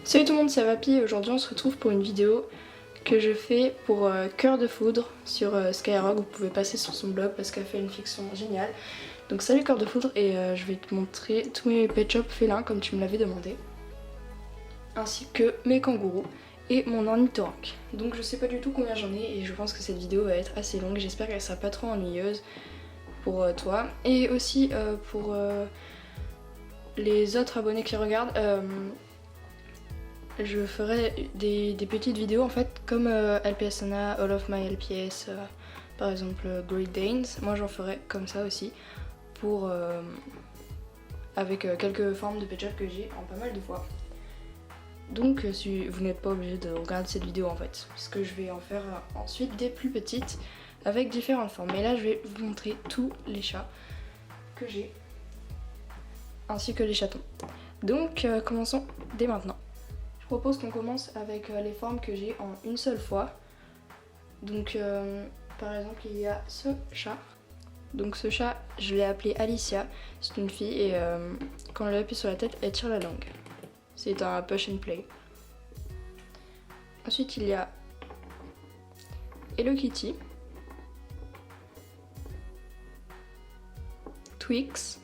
Salut tout le monde, c'est Vapi et aujourd'hui on se retrouve pour une vidéo que je fais pour Cœur de Foudre sur Skyrock. Vous pouvez passer sur son blog parce qu'elle fait une fiction géniale. Donc salut Cœur de Foudre et je vais te montrer tous mes pet shop félins comme tu me l'avais demandé. Ainsi que mes kangourous et mon ornithorynque. Donc je sais pas du tout combien j'en ai et je pense que cette vidéo va être assez longue. J'espère qu'elle sera pas trop ennuyeuse pour toi. Et aussi pour les autres abonnés qui regardent. Je ferai des petites vidéos en fait comme LPSNA, All of My LPS, par exemple Great Danes. Moi j'en ferai comme ça aussi pour avec quelques formes de pet shop que j'ai en pas mal de fois. Donc si vous n'êtes pas obligé de regarder cette vidéo en fait, parce que je vais en faire ensuite des plus petites avec différentes formes. Mais là je vais vous montrer tous les chats que j'ai ainsi que les chatons. Donc commençons dès maintenant. Je propose qu'on commence avec les formes que j'ai en une seule fois. Donc par exemple il y a ce chat. Donc ce chat je l'ai appelé Alicia, c'est une fille et quand on l'appuie sur la tête elle tire la langue. C'est un push and play. Ensuite il y a Hello Kitty, Twix,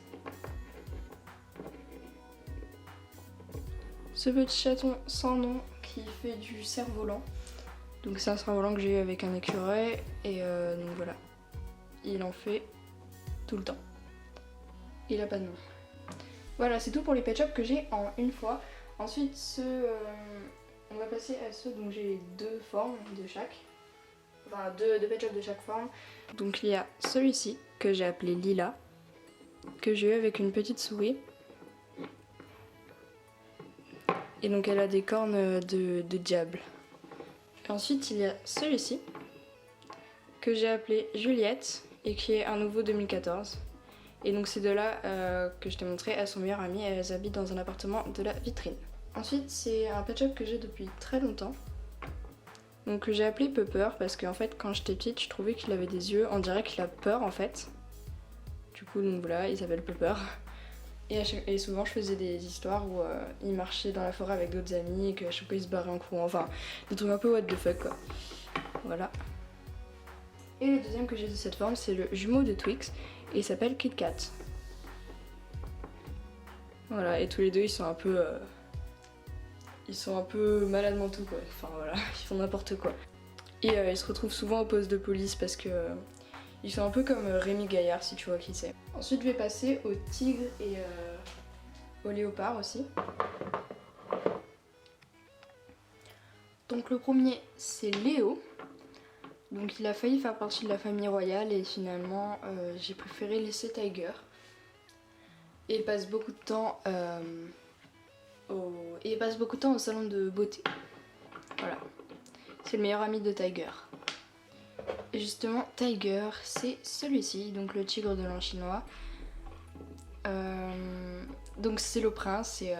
ce petit chaton sans nom qui fait du cerf-volant. Donc c'est un cerf-volant que j'ai eu avec un écureuil et donc voilà, il en fait tout le temps. Il a pas de nom. Voilà, c'est tout pour les pet shop que j'ai en une fois. Ensuite on va passer à ceux dont j'ai deux formes de chaque. Enfin deux pet shop de chaque forme. Donc il y a celui-ci que j'ai appelé Lila, que j'ai eu avec une petite souris. Et donc elle a des cornes de diable. Et ensuite il y a celui-ci que j'ai appelé Juliette et qui est un nouveau 2014. Et donc ces deux-là que je t'ai montré, elles sont meilleures amies, elles habitent dans un appartement de la vitrine. Ensuite c'est un pet shop que j'ai depuis très longtemps. Donc que j'ai appelé Pepper parce qu'en fait quand j'étais petite je trouvais qu'il avait des yeux, on dirait qu'il a peur en fait. Du coup donc voilà, il s'appelle Pepper. Et souvent je faisais des histoires où il marchait dans la forêt avec d'autres amis et que à chaque fois il se barrait en courant, enfin des trucs un peu what the fuck quoi. Voilà. Et le deuxième que j'ai de cette forme c'est le jumeau de Twix et il s'appelle Kit Kat. Voilà, et tous les deux ils sont un peu malades mentaux quoi, enfin voilà, ils font n'importe quoi. Et ils se retrouvent souvent au poste de police parce que ils sont un peu comme Rémi Gaillard si tu vois qui c'est. Ensuite je vais passer au tigre et au léopard aussi. Donc le premier c'est Léo. Donc il a failli faire partie de la famille royale et finalement j'ai préféré laisser Tiger. Et il passe beaucoup de temps au salon de beauté. Voilà. C'est le meilleur ami de Tiger. Et justement Tiger c'est celui-ci, donc le tigre de l'an chinois. Donc c'est le prince et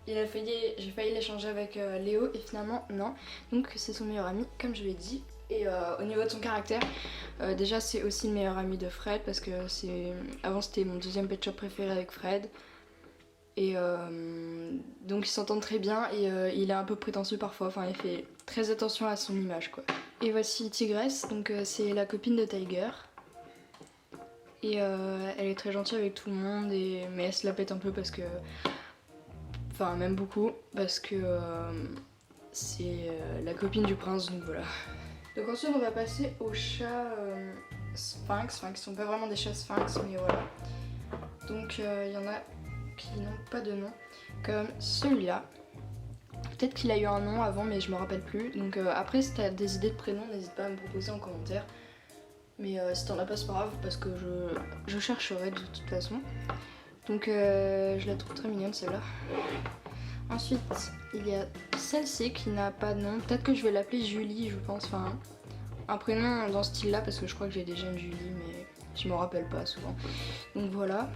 j'ai failli l'échanger avec Léo et finalement non. Donc c'est son meilleur ami comme je l'ai dit. Et au niveau de son caractère, déjà c'est aussi le meilleur ami de Fred parce que avant c'était mon deuxième pet shop préféré avec Fred. Et donc ils s'entendent très bien et il est un peu prétentieux parfois, enfin il fait très attention à son image quoi. Et voici Tigresse, donc c'est la copine de Tiger. Et elle est très gentille avec tout le monde, mais elle se la pète un peu parce que... Enfin même beaucoup, parce que c'est la copine du prince, donc voilà. Donc ensuite on va passer aux chats sphinx, enfin qui sont pas vraiment des chats sphinx, mais voilà. Donc il y en a qui n'ont pas de nom, comme celui-là. Peut-être qu'il a eu un nom avant mais je me rappelle plus. Donc après si t'as des idées de prénoms, n'hésite pas à me proposer en commentaire. Mais si t'en as pas c'est pas grave parce que je chercherai de toute façon. Donc je la trouve très mignonne celle-là. Ensuite il y a celle-ci qui n'a pas de nom. Peut-être que je vais l'appeler Julie je pense. Enfin un prénom dans ce style là parce que je crois que j'ai déjà une Julie mais je me rappelle pas souvent. Donc voilà.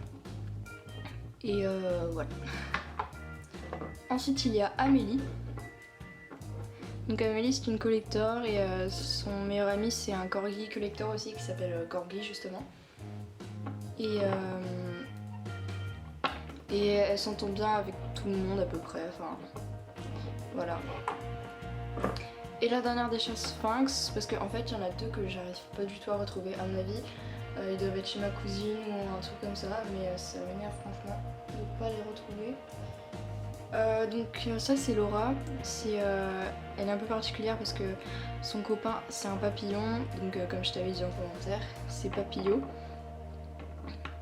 Et voilà. Ensuite il y a Amélie. Donc Amélie c'est une collector et son meilleur ami c'est un corgi collector aussi qui s'appelle Corgi justement. Et elle s'entend bien avec tout le monde à peu près. Enfin, Voilà. Et la dernière des chats sphinx, parce qu'en fait il y en a deux que j'arrive pas du tout à retrouver à mon avis. Ils doivent être chez ma cousine ou un truc comme ça, mais ça m'énerve franchement de pas les retrouver. Donc ça c'est Laura, elle est un peu particulière parce que son copain c'est un papillon, donc comme je t'avais dit en commentaire, c'est Papillon.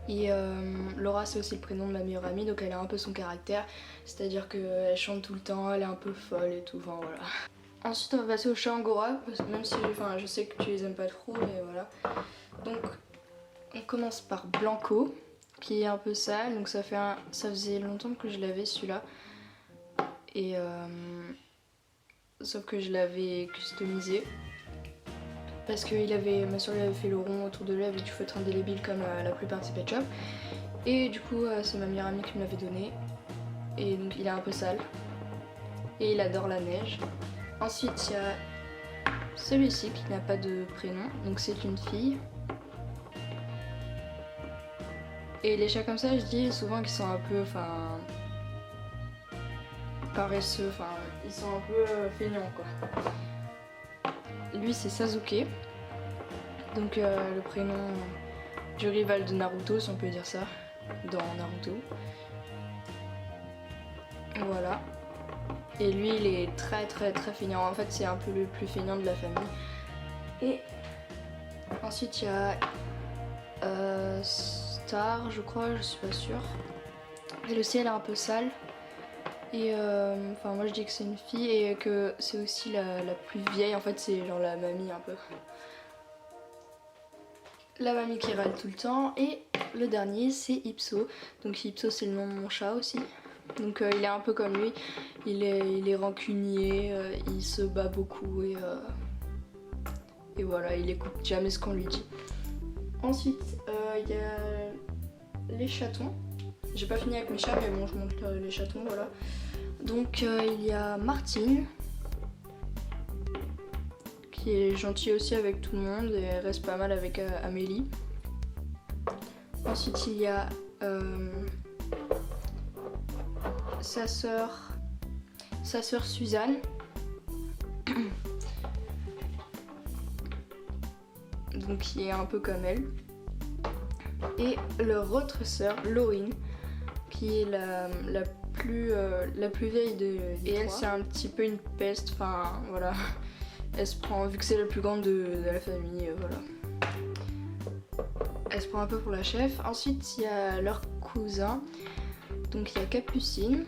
Et Laura c'est aussi le prénom de ma meilleure amie, donc elle a un peu son caractère, c'est-à-dire qu'elle chante tout le temps, elle est un peu folle et tout, enfin voilà. Ensuite on va passer au chat angora, parce que même si je sais que tu les aimes pas trop, mais voilà. Donc on commence par Blanco, qui est un peu sale, donc ça faisait longtemps que je l'avais celui-là. Et sauf que je l'avais customisé parce que ma soeur lui avait fait le rond autour de lui avec du feutre indélébile comme la plupart de ses pet shops. Et du coup c'est ma meilleure amie qui me l'avait donné. Et donc il est un peu sale. Et il adore la neige. Ensuite il y a celui-ci qui n'a pas de prénom, donc c'est une fille. Et les chats comme ça, je dis souvent qu'ils sont un peu, paresseux, ils sont un peu feignants quoi. Lui c'est Sasuke, donc le prénom du rival de Naruto si on peut dire ça, dans Naruto. Voilà. Et lui il est très feignant, en fait c'est un peu le plus feignant de la famille. Et ensuite il y a Star je crois, je suis pas sûre. Elle aussi elle est un peu sale. Et moi je dis que c'est une fille et que c'est aussi la plus vieille, en fait c'est genre la mamie un peu. La mamie qui râle tout le temps. Et le dernier c'est Ipso. Donc Ipso c'est le nom de mon chat aussi. Donc il est un peu comme lui, il est rancunier, il se bat beaucoup et voilà, il écoute jamais ce qu'on lui dit. Ensuite il y a les chatons. J'ai pas fini avec mes chats mais bon je montre les chatons, voilà. Donc il y a Martine qui est gentille aussi avec tout le monde et elle reste pas mal avec Amélie. Ensuite il y a sa sœur Suzanne. Donc qui est un peu comme elle. Et leur autre sœur Laurine qui est la plus vieille des et elle c'est un petit peu une peste, voilà. Elle se prend, vu que c'est la plus grande de la famille, voilà. Elle se prend un peu pour la chef. Ensuite il y a leur cousin, donc il y a Capucine.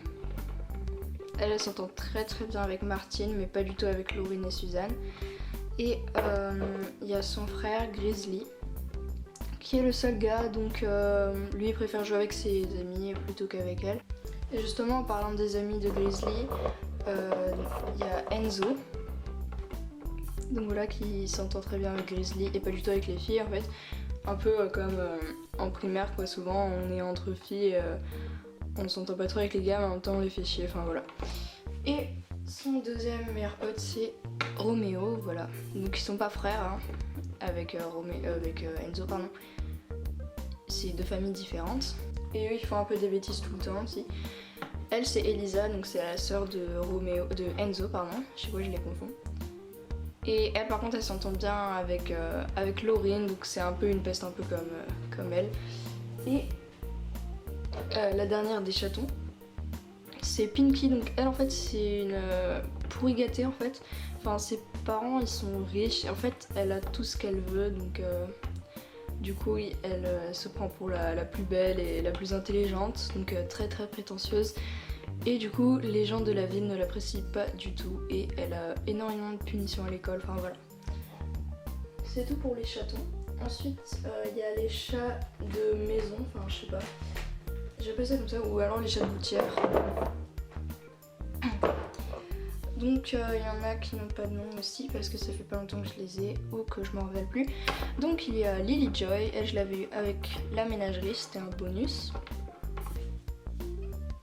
Elle s'entend très bien avec Martine mais pas du tout avec Laurine et Suzanne. Et il y a son frère Grizzly qui est le seul gars, donc lui il préfère jouer avec ses amis plutôt qu'avec elle. Et justement en parlant des amis de Grizzly, il y a Enzo, donc voilà, qui s'entend très bien avec Grizzly et pas du tout avec les filles en fait. Un peu comme en primaire quoi, souvent on est entre filles, on s'entend pas trop avec les gars mais en même temps on les fait chier, enfin voilà. Et son deuxième meilleur pote c'est Roméo, voilà. Donc ils sont pas frères hein, avec Enzo pardon. C'est deux familles différentes. Et eux ils font un peu des bêtises tout le temps aussi. Elle c'est Elisa, donc c'est la sœur de Enzo pardon, je sais pas je les confonds. Et elle par contre elle s'entend bien avec Laurine, donc c'est un peu une peste un peu comme elle. Et la dernière des chatons c'est Pinky, donc elle en fait c'est une pourri gâtée en fait. Enfin ses parents ils sont riches, en fait elle a tout ce qu'elle veut, donc du coup elle se prend pour la plus belle et la plus intelligente, donc très prétentieuse. Et du coup les gens de la ville ne l'apprécient pas du tout et elle a énormément de punitions à l'école, enfin voilà. C'est tout pour les chatons. Ensuite il y a les chats de maison, enfin je sais pas, j'appelle ça comme ça, ou alors les chats de gouttière. Donc il y en a qui n'ont pas de nom aussi parce que ça fait pas longtemps que je les ai ou que je m'en rappelle plus. Donc il y a Lily Joy, elle je l'avais eu avec la ménagerie, c'était un bonus.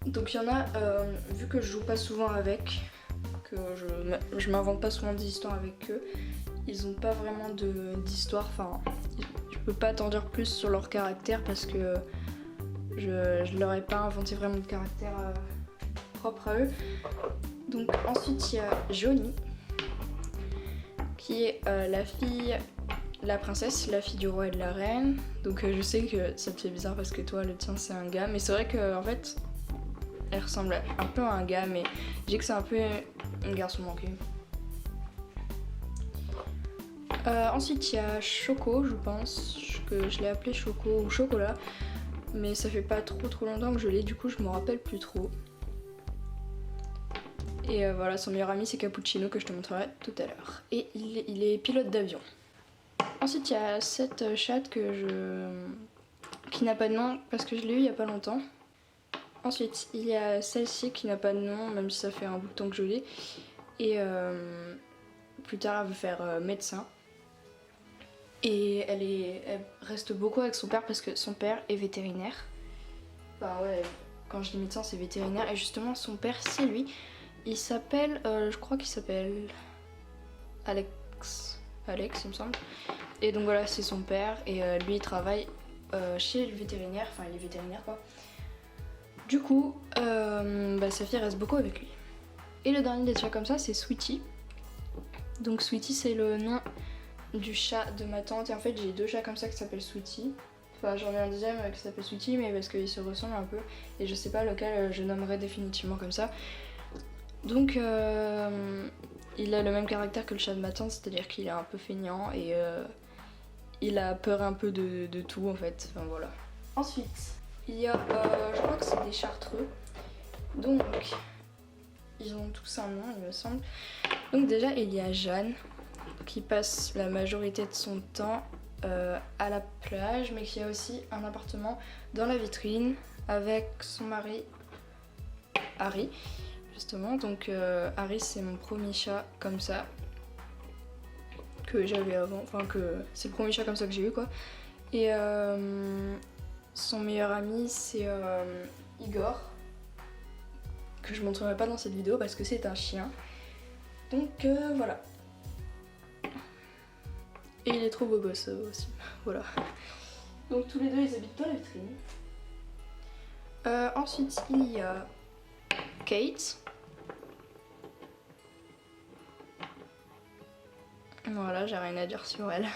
Donc il y en a, vu que je joue pas souvent avec, que je m'invente pas souvent des histoires avec eux, ils ont pas vraiment d'histoire, enfin je peux pas t'en dire plus sur leur caractère parce que je leur ai pas inventé vraiment de caractère propres à eux. Donc ensuite il y a Johnny qui est la princesse, la fille du roi et de la reine. Donc je sais que ça te fait bizarre parce que toi le tien c'est un gars, mais c'est vrai que en fait elle ressemble un peu à un gars, mais je dis que c'est un peu un garçon manqué. Ensuite il y a Choco, je pense que je l'ai appelé Choco ou Chocolat, mais ça fait pas trop longtemps que je l'ai, du coup je me rappelle plus trop. Et voilà, son meilleur ami c'est Cappuccino que je te montrerai tout à l'heure. Et il est pilote d'avion. Ensuite il y a cette chatte qui n'a pas de nom parce que je l'ai eu il y a pas longtemps. Ensuite il y a celle-ci qui n'a pas de nom, même si ça fait un bout de temps que je l'ai. Et plus tard elle veut faire médecin. Et elle reste beaucoup avec son père parce que son père est vétérinaire. Enfin ouais, quand je dis médecin c'est vétérinaire. Et justement son père c'est lui. Il s'appelle, je crois qu'il s'appelle Alex il me semble. Et donc voilà, c'est son père et lui il travaille chez le vétérinaire, enfin il est vétérinaire quoi. Du coup, sa fille reste beaucoup avec lui. Et le dernier des chats comme ça c'est Sweetie. Donc Sweetie c'est le nom du chat de ma tante et en fait j'ai 2 chats comme ça qui s'appellent Sweetie. Enfin j'en ai un deuxième qui s'appelle Sweetie mais parce qu'ils se ressemblent un peu et je sais pas lequel je nommerai définitivement comme ça. Donc il a le même caractère que le chat de ma tante, c'est-à-dire qu'il est un peu feignant et il a peur un peu de tout en fait, enfin voilà. Ensuite, il y a, je crois que c'est des chartreux, donc ils ont tous un nom il me semble. Donc déjà il y a Jeanne qui passe la majorité de son temps à la plage mais qui a aussi un appartement dans la vitrine avec son mari Harry. Justement, donc Harry c'est mon premier chat comme ça que j'avais avant, enfin que c'est le premier chat comme ça que j'ai eu quoi. Et son meilleur ami c'est Igor, que je montrerai pas dans cette vidéo parce que c'est un chien. Donc voilà. Et il est trop beau gosse aussi, voilà. Donc tous les deux ils habitent dans la vitrine. Ensuite il y a Kate. Voilà, j'ai rien à dire sur elle.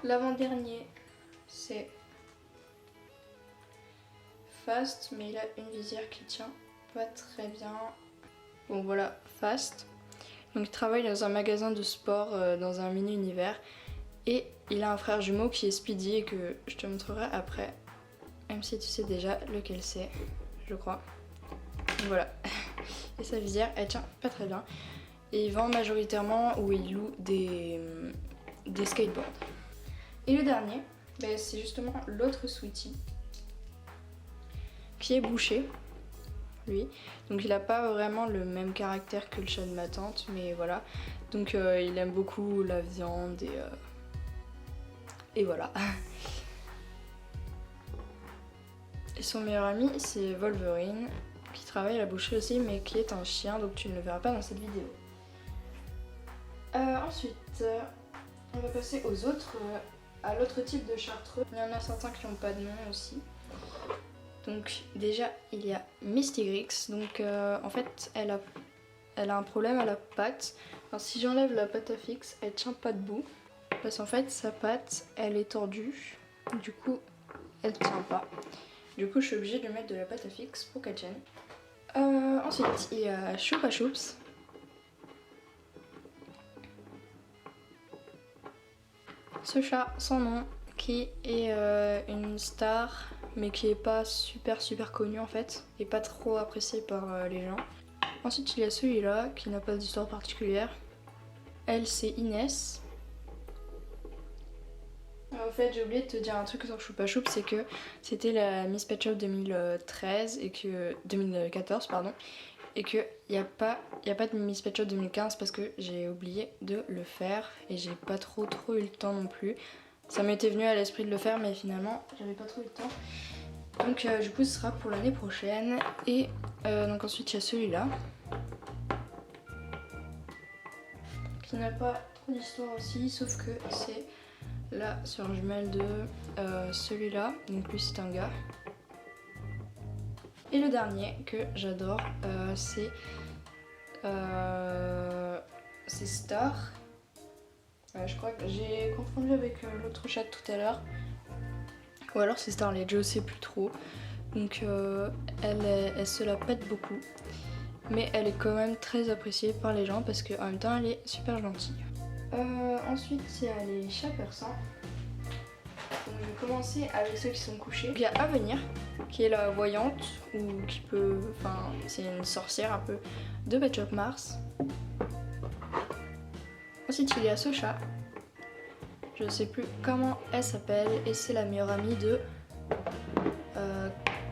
L'avant-dernier, c'est Fast, mais il a une visière qui tient pas très bien. Bon voilà, Fast. Donc il travaille dans un magasin de sport, dans un mini-univers. Et il a un frère jumeau qui est Speedy et que je te montrerai après. Même si tu sais déjà lequel c'est, je crois. Donc voilà. Et sa visière, elle tient pas très bien. Et il vend majoritairement ou il loue des skateboards. Et le dernier, c'est justement l'autre Sweetie qui est bouché, lui. Donc il a pas vraiment le même caractère que le chat de ma tante, mais voilà. Donc il aime beaucoup la viande et voilà. Et son meilleur ami c'est Wolverine qui travaille à la boucherie aussi mais qui est un chien, donc tu ne le verras pas dans cette vidéo. Ensuite, on va passer aux autres, à l'autre type de chartreux. Il y en a certains qui n'ont pas de nom aussi. Donc déjà, il y a Misty Grix. Donc en fait, elle a un problème à la patte. Alors si j'enlève la patte à fixe, elle tient pas debout. Parce qu'en fait, sa patte, elle est tordue. Du coup, elle tient pas. Du coup, je suis obligée de lui mettre de la pâte à fixe pour qu'elle tienne. Ensuite, il y a Choupa Choups. Ce chat sans nom qui est une star mais qui est pas super connu en fait et pas trop apprécié par les gens. Ensuite il y a celui-là qui n'a pas d'histoire particulière. Elle c'est Inès. En fait j'ai oublié de te dire un truc sur Choupa Choups, c'est que c'était la Miss Pet Shop 2014 pardon, et qu'il n'y a pas de Miss Pet Shop 2015 parce que j'ai oublié de le faire et j'ai pas trop eu le temps non plus. Ça m'était venu à l'esprit de le faire mais finalement j'avais pas trop eu le temps. Donc du coup ce sera pour l'année prochaine. Et donc ensuite il y a celui-là qui n'a pas trop d'histoire aussi, sauf que c'est la sœur jumelle de celui-là. Donc lui c'est un gars. Et le dernier que j'adore, c'est Star. Je crois que j'ai confondu avec l'autre chat tout à l'heure. Ou alors c'est Starlet, je sais plus trop. Donc elle se la pète beaucoup. Mais elle est quand même très appréciée par les gens parce qu'en même temps elle est super gentille. Ensuite il y a les chats persans. Donc je vais commencer avec ceux qui sont couchés. Il y a Avenir, qui est la voyante, ou qui peut... Enfin, c'est une sorcière un peu de Bad of Mars. Ensuite il y a ce chat. Je sais plus comment elle s'appelle et c'est la meilleure amie de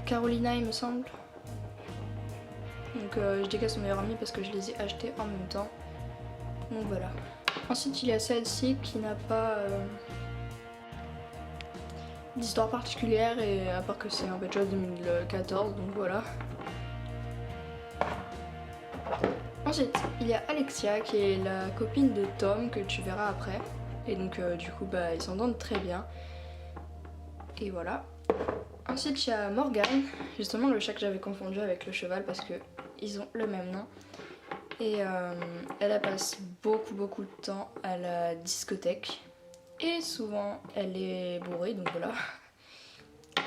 Carolina il me semble. Donc je dis qu'elle est son meilleure amie parce que je les ai achetés en même temps. Donc voilà. Ensuite il y a celle-ci qui n'a pas d'histoire particulière et à part que c'est un Pet Shop 2014 donc voilà. Ensuite il y a Alexia qui est la copine de Tom que tu verras après. Et donc du coup bah ils s'entendent très bien. Et voilà. Ensuite il y a Morgane, justement le chat que j'avais confondu avec le cheval parce que ils ont le même nom. Et elle passe beaucoup de temps à la discothèque. Et souvent elle est bourrée donc voilà.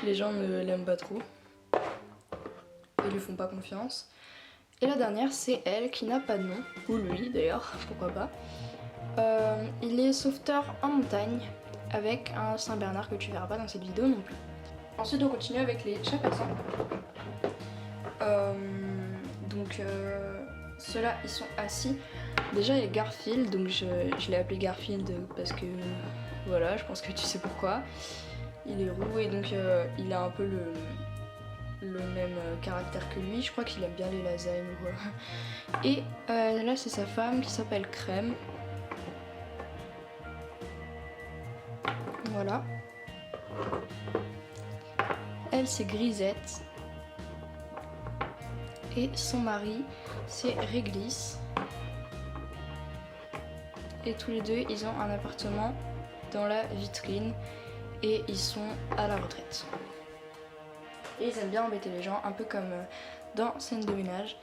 Les gens ne l'aiment pas trop. Ils lui font pas confiance. Et la dernière c'est elle qui n'a pas de nom. Ou lui d'ailleurs, pourquoi pas. Il est sauveteur en montagne avec un Saint-Bernard que tu verras pas dans cette vidéo non plus. Ensuite on continue avec les chats persans. Ceux-là ils sont assis. Déjà il y a Garfield, donc je l'ai appelé Garfield parce que voilà, je pense que tu sais pourquoi. Il est roux et donc il a un peu le même caractère que lui. Je crois qu'il aime bien les lasagnes. Voilà. Et là c'est sa femme qui s'appelle Crème. Voilà. Elle c'est Grisette. Et son mari c'est Réglisse. Et tous les deux ils ont un appartement dans la vitrine et ils sont à la retraite. Et ils aiment bien embêter les gens, un peu comme dans Scène de ménage.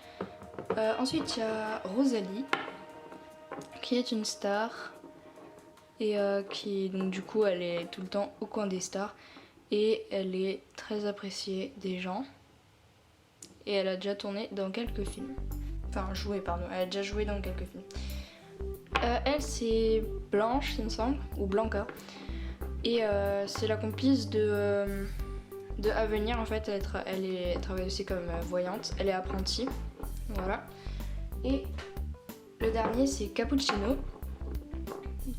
Ensuite il y a Rosalie qui est une star et qui donc du coup elle est tout le temps au coin des stars et elle est très appréciée des gens et elle a déjà tourné dans quelques films. Enfin joué pardon, elle a déjà joué dans quelques films. Elle c'est Blanche il me semble, ou Blanca. Et c'est la complice de Avenir en fait, elle travaille aussi comme voyante, elle est apprentie. Voilà. Et le dernier c'est Cappuccino,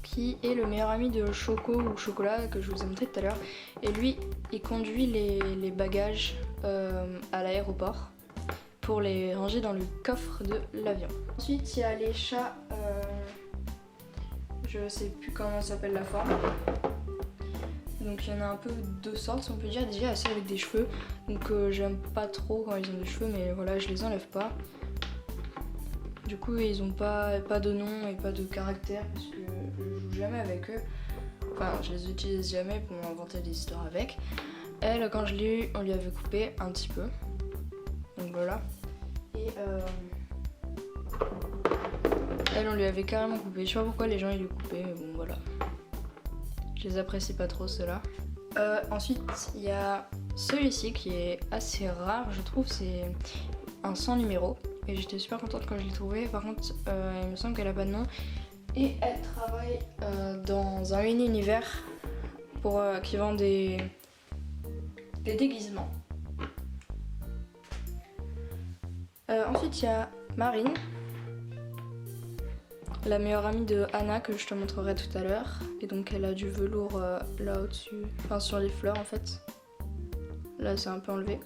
qui est le meilleur ami de Choco ou Chocolat que je vous ai montré tout à l'heure. Et lui il conduit les bagages à l'aéroport pour les ranger dans le coffre de l'avion. Ensuite il y a les chats, je sais plus comment s'appelle la forme. Donc il y en a un peu deux sortes si on peut dire. Déjà ceux avec des cheveux, donc j'aime pas trop quand ils ont des cheveux mais voilà je les enlève pas. Du coup ils ont pas de nom et pas de caractère parce que je joue jamais avec eux. Enfin je les utilise jamais pour inventer des histoires avec. Elle quand je l'ai eu on lui avait coupé un petit peu. Donc voilà. Et elle on lui avait carrément coupé. Je sais pas pourquoi les gens ils lui coupaient mais bon voilà. Je les apprécie pas trop ceux-là. Ensuite il y a celui-ci qui est assez rare je trouve, c'est un sans numéro. Et j'étais super contente quand je l'ai trouvé. Par contre il me semble qu'elle a pas de nom. Et elle travaille dans un univers qui vend des déguisements. Ensuite il y a Marine, la meilleure amie de Anna que je te montrerai tout à l'heure. Et donc elle a du velours là au-dessus, enfin sur les fleurs en fait. Là c'est un peu enlevé.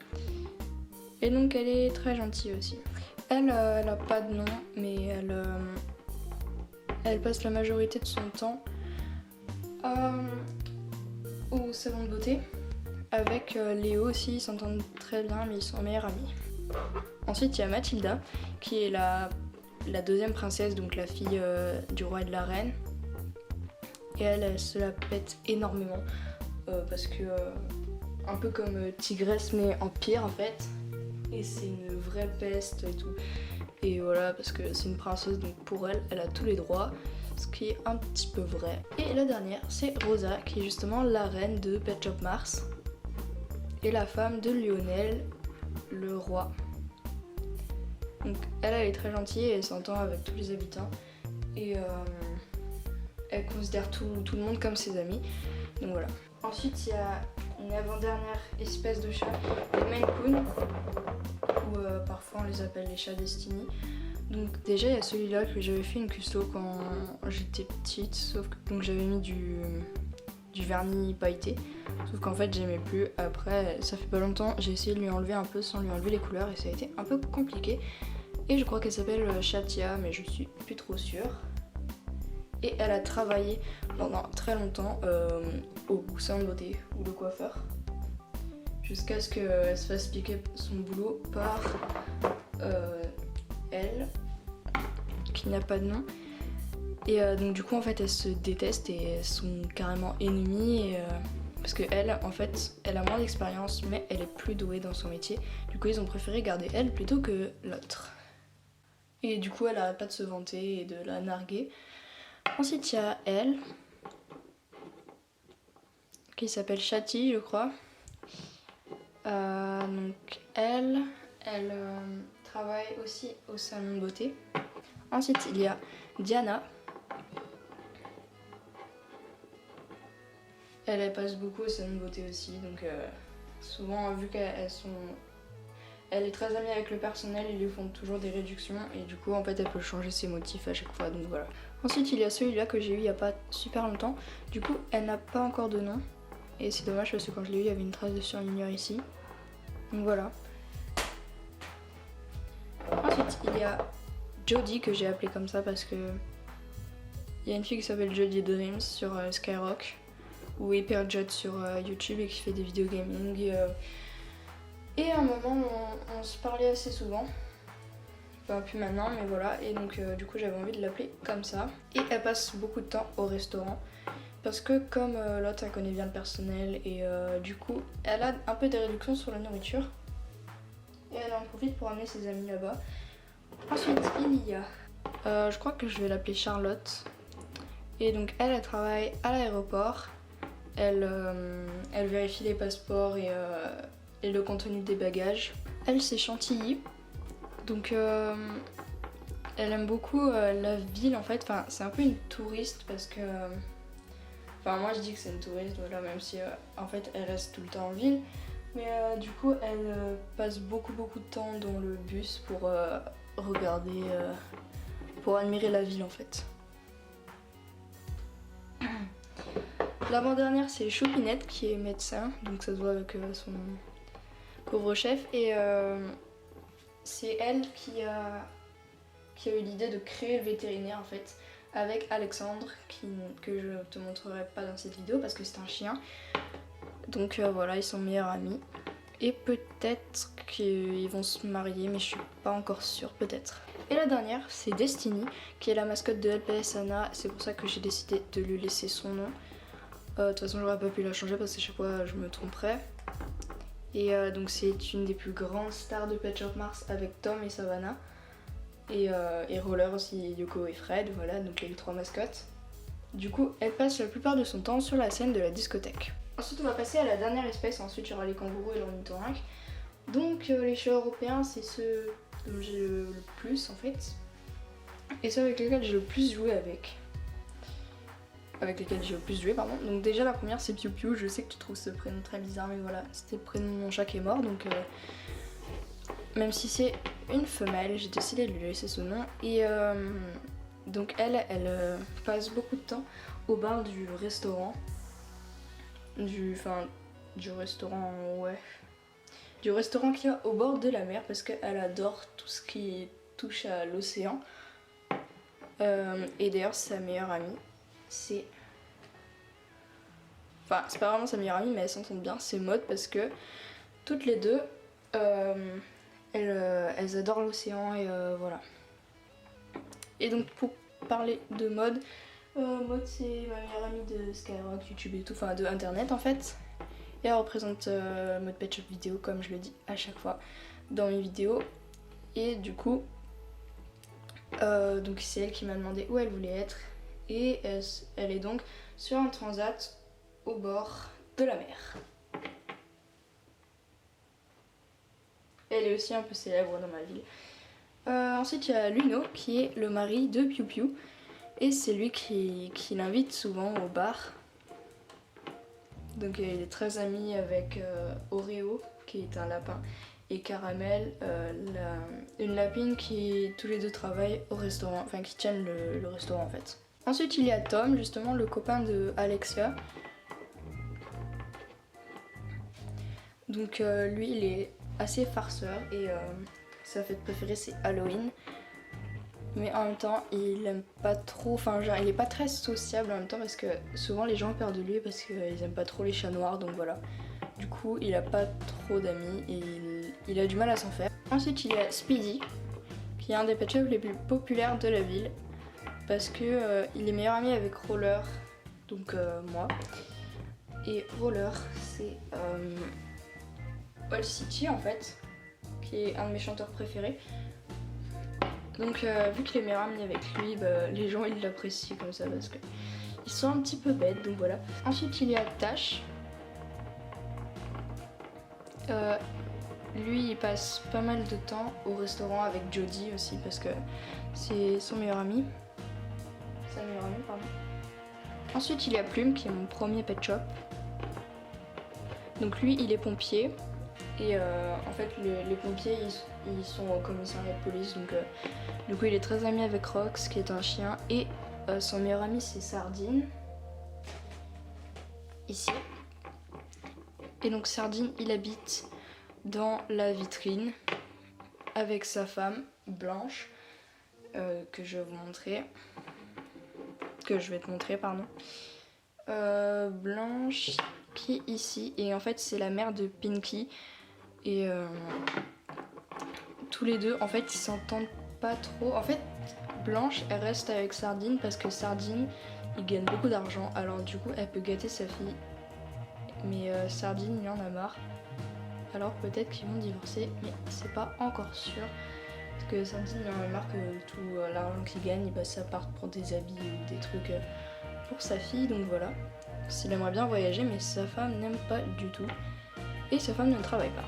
Et donc elle est très gentille aussi. Elle a pas de nom mais elle passe la majorité de son temps au salon de beauté. Avec Léo aussi, ils s'entendent très bien mais ils sont meilleurs amis. Ensuite il y a Mathilda qui est la deuxième princesse, donc la fille du roi et de la reine. Et elle se la pète énormément parce que un peu comme Tigresse mais en pire en fait. et c'est une vraie peste et tout. Et voilà, parce que c'est une princesse, donc pour elle, elle a tous les droits, ce qui est un petit peu vrai. Et la dernière, c'est Rosa, qui est justement la reine de Pet Shop Mars et la femme de Lionel, le roi. Donc elle est très gentille et elle s'entend avec tous les habitants et elle considère tout le monde comme ses amis. Donc voilà. Ensuite il y a une avant-dernière espèce de chat, les Maine Coon, ou parfois on les appelle les chats Destiny. Donc déjà il y a celui-là que j'avais fait une custo quand j'étais petite, sauf que donc j'avais mis du vernis pailleté, sauf qu'en fait j'aimais plus. Après ça fait pas longtemps, j'ai essayé de lui enlever un peu sans lui enlever les couleurs et ça a été un peu compliqué. Et je crois qu'elle s'appelle Chatia, mais je suis plus trop sûre. Et elle a travaillé pendant très longtemps au salon de beauté ou le coiffeur, jusqu'à ce qu'elle se fasse piquer son boulot par elle, qui n'a pas de nom. Et donc du coup en fait elles se détestent et elles sont carrément ennemies parce qu'elle en fait elle a moins d'expérience mais elle est plus douée dans son métier. Du coup ils ont préféré garder elle plutôt que l'autre. Et du coup elle arrête pas de se vanter et de la narguer. Ensuite il y a elle qui s'appelle Chati je crois. Donc elle travaille aussi au salon de beauté. Ensuite il y a Diana. Elle passe beaucoup au salon de beauté aussi, donc souvent vu elle est très amie avec le personnel, ils lui font toujours des réductions et du coup en fait elle peut changer ses motifs à chaque fois, donc voilà. Ensuite il y a celui-là que j'ai eu il y a pas super longtemps, du coup elle n'a pas encore de nom et c'est dommage parce que quand je l'ai eu il y avait une trace de surligneur ici, donc voilà. Ensuite il y a Jodie que j'ai appelée comme ça parce que il y a une fille qui s'appelle Jodie Dreams sur Skyrock ou Hyperjot sur YouTube et qui fait des vidéos gaming. Et à un moment on se parlait assez souvent, enfin plus maintenant mais voilà, et donc du coup j'avais envie de l'appeler comme ça. Et elle passe beaucoup de temps au restaurant parce que comme l'autre elle connaît bien le personnel et du coup elle a un peu des réductions sur la nourriture et elle en profite pour amener ses amis là-bas. Ensuite il y a, je crois que je vais l'appeler Charlotte, et donc elle travaille à l'aéroport. Elle vérifie les passeports et le contenu des bagages. Elle c'est Chantilly, donc elle aime beaucoup la ville en fait. Enfin c'est un peu une touriste parce que, enfin moi je dis que c'est une touriste voilà, même si en fait elle reste tout le temps en ville. Mais du coup elle passe beaucoup de temps dans le bus pour regarder, pour admirer la ville en fait. L'avant-dernière c'est Choupinette qui est médecin, donc ça se voit avec son couvre-chef, et c'est elle qui a eu l'idée de créer le vétérinaire en fait avec Alexandre, que je te montrerai pas dans cette vidéo parce que c'est un chien. Donc voilà, ils sont meilleurs amis et peut-être qu'ils vont se marier mais je suis pas encore sûre, peut-être. Et la dernière c'est Destiny qui est la mascotte de LPS Anna, c'est pour ça que j'ai décidé de lui laisser son nom. De toute façon j'aurais pas pu la changer parce que chaque fois je me tromperais. Et donc c'est une des plus grandes stars de Pet Shop Mars avec Tom et Savannah. Et Roller aussi, Yoko et Fred, voilà, donc les 3 mascottes. Du coup elle passe la plupart de son temps sur la scène de la discothèque. Ensuite on va passer à la dernière espèce, ensuite il y aura les kangourous et l'ornithorynque. Donc les chats européens c'est ceux dont j'ai le plus en fait. Et ceux avec lesquels j'ai le plus joué pardon. Donc déjà la première c'est Piu Piu, je sais que tu trouves ce prénom très bizarre mais voilà, c'était le prénom de mon chat qui est mort, donc même si c'est une femelle, j'ai décidé de lui laisser ce nom. Et donc elle passe beaucoup de temps au bar du restaurant, du restaurant qu'il y a au bord de la mer parce qu'elle adore tout ce qui touche à l'océan. Et d'ailleurs sa meilleure amie c'est pas vraiment sa meilleure amie mais elles s'entendent bien, c'est Maud, parce que toutes les deux elles adorent l'océan et voilà. Et donc pour parler de Maud, Maud c'est ma meilleure amie de Skyrock, YouTube et tout, enfin de internet en fait. Et elle représente Mode Pet Shop vidéo comme je le dis à chaque fois. dans mes vidéos. Et du coup, donc c'est elle qui m'a demandé où elle voulait être. Et elle est donc sur un transat au bord de la mer. Elle est aussi un peu célèbre dans ma ville. Ensuite, il y a Luno qui est le mari de Piu Piu. Et c'est lui qui l'invite souvent au bar. Donc il est très ami avec Oreo qui est un lapin et Caramel, une lapine qui tous les deux travaillent au restaurant, enfin qui tiennent le restaurant en fait. Ensuite il y a Tom, justement le copain de Alexia. Donc lui il est assez farceur et sa fête préférée c'est Halloween. Mais en même temps il aime pas trop, enfin genre il est pas très sociable en même temps parce que souvent les gens ont peur de lui parce qu'ils aiment pas trop les chats noirs, donc voilà. Du coup il a pas trop d'amis et il a du mal à s'en faire. Ensuite il y a Speedy qui est un des pet shops les plus populaires de la ville parce que il est meilleur ami avec Roller, donc moi. Et Roller c'est All City en fait, qui est un de mes chanteurs préférés. Donc vu qu'il est meilleur ami avec lui, les gens ils l'apprécient comme ça parce que ils sont un petit peu bêtes, donc voilà. Ensuite il y a Tash. Lui il passe pas mal de temps au restaurant avec Jodie aussi parce que c'est son meilleur ami. Sa meilleure amie, pardon. Ensuite il y a Plume qui est mon premier pet shop. Donc lui il est pompier. Et en fait les pompiers ils sont au commissariat de police, donc du coup il est très ami avec Rox qui est un chien et son meilleur ami c'est Sardine, ici. Et donc Sardine il habite dans la vitrine avec sa femme Blanche que je vais vous montrer, que je vais te montrer pardon. Blanche qui est ici et en fait c'est la mère de Pinky. Et tous les deux, en fait, ils s'entendent pas trop. En fait, Blanche, elle reste avec Sardine parce que Sardine, il gagne beaucoup d'argent. Alors du coup, elle peut gâter sa fille. Mais Sardine, il en a marre. Alors peut-être qu'ils vont divorcer, mais c'est pas encore sûr. Parce que Sardine, il en a marre que tout l'argent qu'il gagne, ça part pour des habits ou des trucs pour sa fille. Donc voilà. S'il aimerait bien voyager, mais sa femme n'aime pas du tout. Et sa femme ne travaille pas.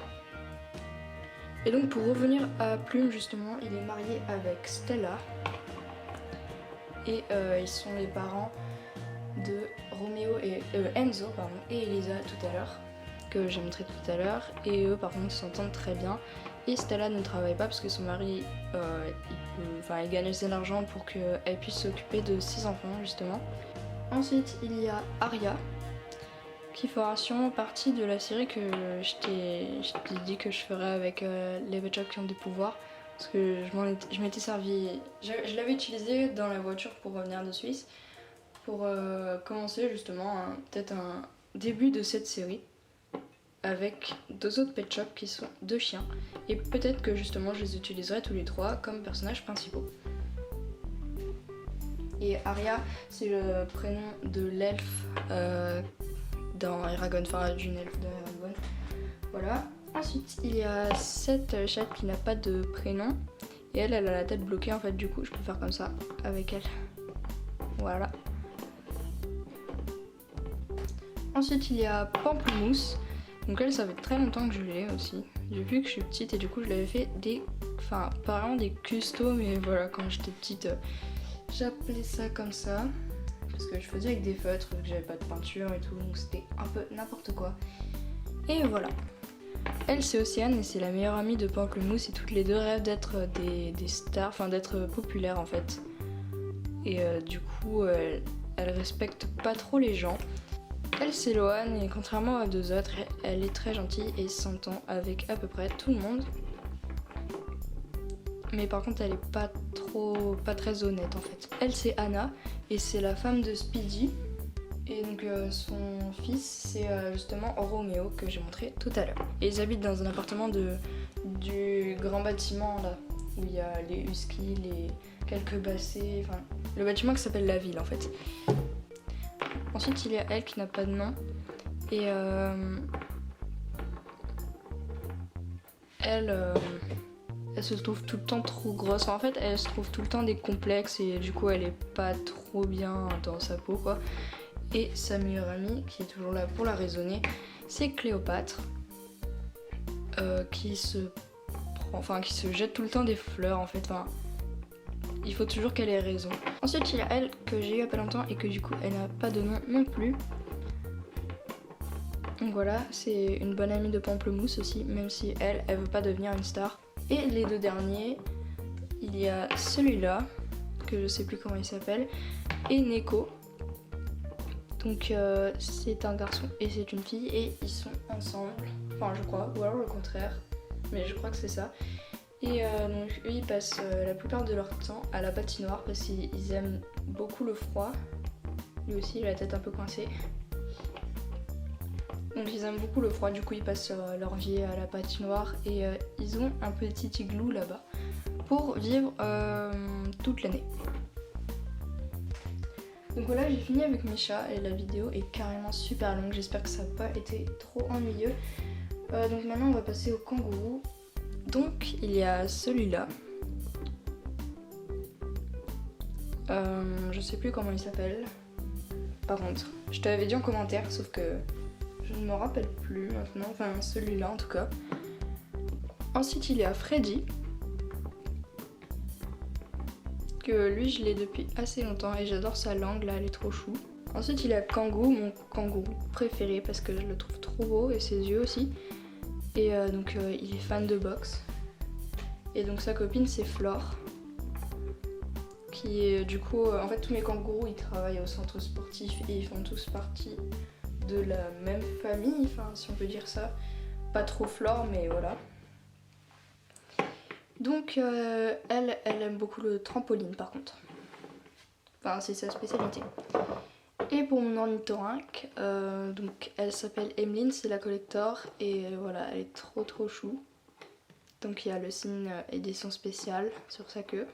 Et donc pour revenir à Plume justement, il est marié avec Stella et ils sont les parents de Roméo et Enzo pardon, et Elisa tout à l'heure, que j'ai montré tout à l'heure, et eux par contre ils s'entendent très bien. Et Stella ne travaille pas parce que son mari il gagne assez d'argent pour qu'elle puisse s'occuper de 6 enfants justement. Ensuite il y a Aria qui fera sûrement partie de la série que je t'ai dit que je ferais avec les pet shops qui ont des pouvoirs. Parce que je m'étais servi, je l'avais utilisé dans la voiture pour revenir de Suisse. Pour commencer justement peut-être un début de cette série. Avec 2 autres pet shops qui sont 2 chiens. Et peut-être que justement je les utiliserai tous les 3 comme personnages principaux. Et Aria c'est le prénom de l'elfe dans Eragon, enfin d'une elfe de Eragon. Voilà. Ensuite, il y a cette chatte qui n'a pas de prénom. Et elle a la tête bloquée en fait, du coup je peux faire comme ça avec elle. Voilà. Ensuite, il y a Pamplemousse. Donc elle, ça fait très longtemps que je l'ai aussi. Depuis que je suis petite et du coup je l'avais fait pas vraiment des custos, mais voilà, quand j'étais petite, j'appelais ça comme ça. Parce que je faisais avec des feutres, que j'avais pas de peinture et tout, donc c'était un peu n'importe quoi. Et voilà. Elle c'est Océane et c'est la meilleure amie de Pamplemousse et toutes les deux rêvent d'être des stars, enfin d'être populaires en fait. Et du coup elle respecte pas trop les gens. Elle c'est Loane et contrairement à 2 autres, elle est très gentille et s'entend avec à peu près tout le monde. Mais par contre elle est pas très honnête en fait. Elle c'est Anna et c'est la femme de Speedy. Et donc son fils c'est justement Roméo que j'ai montré tout à l'heure. Et ils habitent dans un appartement du grand bâtiment là, où il y a les huskies, les quelques bassets, enfin le bâtiment qui s'appelle la ville en fait. Ensuite il y a elle qui n'a pas de nom. Et elle se trouve tout le temps trop grosse. Enfin, en fait, elle se trouve tout le temps des complexes et du coup, elle est pas trop bien dans sa peau, quoi. Et sa meilleure amie, qui est toujours là pour la raisonner, c'est Cléopâtre, qui se jette tout le temps des fleurs, en fait. Enfin, il faut toujours qu'elle ait raison. Ensuite, il y a elle, que j'ai eu il y a pas longtemps et que du coup, elle n'a pas de nom non plus. Donc voilà, c'est une bonne amie de Pamplemousse aussi, même si elle veut pas devenir une star. Et les deux derniers, il y a celui-là, que je sais plus comment il s'appelle, et Neko. Donc c'est un garçon et c'est une fille et ils sont ensemble, enfin je crois, ou alors le contraire, mais je crois que c'est ça. Et donc eux ils passent la plupart de leur temps à la patinoire parce qu'ils aiment beaucoup le froid. Lui aussi il a la tête un peu coincée. Donc ils aiment beaucoup le froid, du coup ils passent leur vie à la patinoire et ils ont un petit igloo là-bas pour vivre toute l'année. Donc voilà, j'ai fini avec mes chats et la vidéo est carrément super longue, j'espère que ça n'a pas été trop ennuyeux. Donc maintenant on va passer au kangourou. Donc il y a celui-là. Je sais plus comment il s'appelle. Par contre, je te l'avais dit en commentaire, sauf que je ne me rappelle plus maintenant, enfin celui-là en tout cas. Ensuite il y a Freddy, que lui je l'ai depuis assez longtemps et j'adore sa langue là, elle est trop chou. Ensuite il y a Kangoo, mon kangourou préféré parce que je le trouve trop beau et ses yeux aussi. Et donc il est fan de boxe. Et donc sa copine c'est Flore, qui est du coup, en fait tous mes kangourous ils travaillent au centre sportif et ils font tous partie de la même famille, enfin si on peut dire ça. Pas trop Flore mais voilà. Donc elle aime beaucoup le trampoline par contre. Enfin c'est sa spécialité. Et pour mon ornithorynque, donc elle s'appelle Emeline, c'est la collector et voilà elle est trop chou. Donc il y a le signe édition spéciale sur sa queue.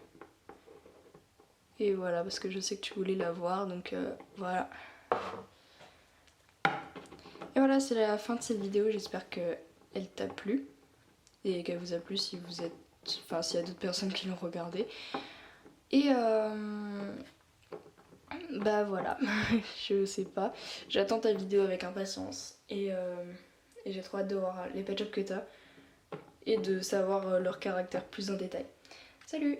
Et voilà parce que je sais que tu voulais la voir donc voilà. Et voilà c'est la fin de cette vidéo, j'espère qu'elle t'a plu et qu'elle vous a plu si vous êtes... Enfin, s'il y a d'autres personnes qui l'ont regardé. Et bah voilà, je sais pas. J'attends ta vidéo avec impatience. Et j'ai trop hâte de voir les pet shops que t'as. Et de savoir leur caractère plus en détail. Salut!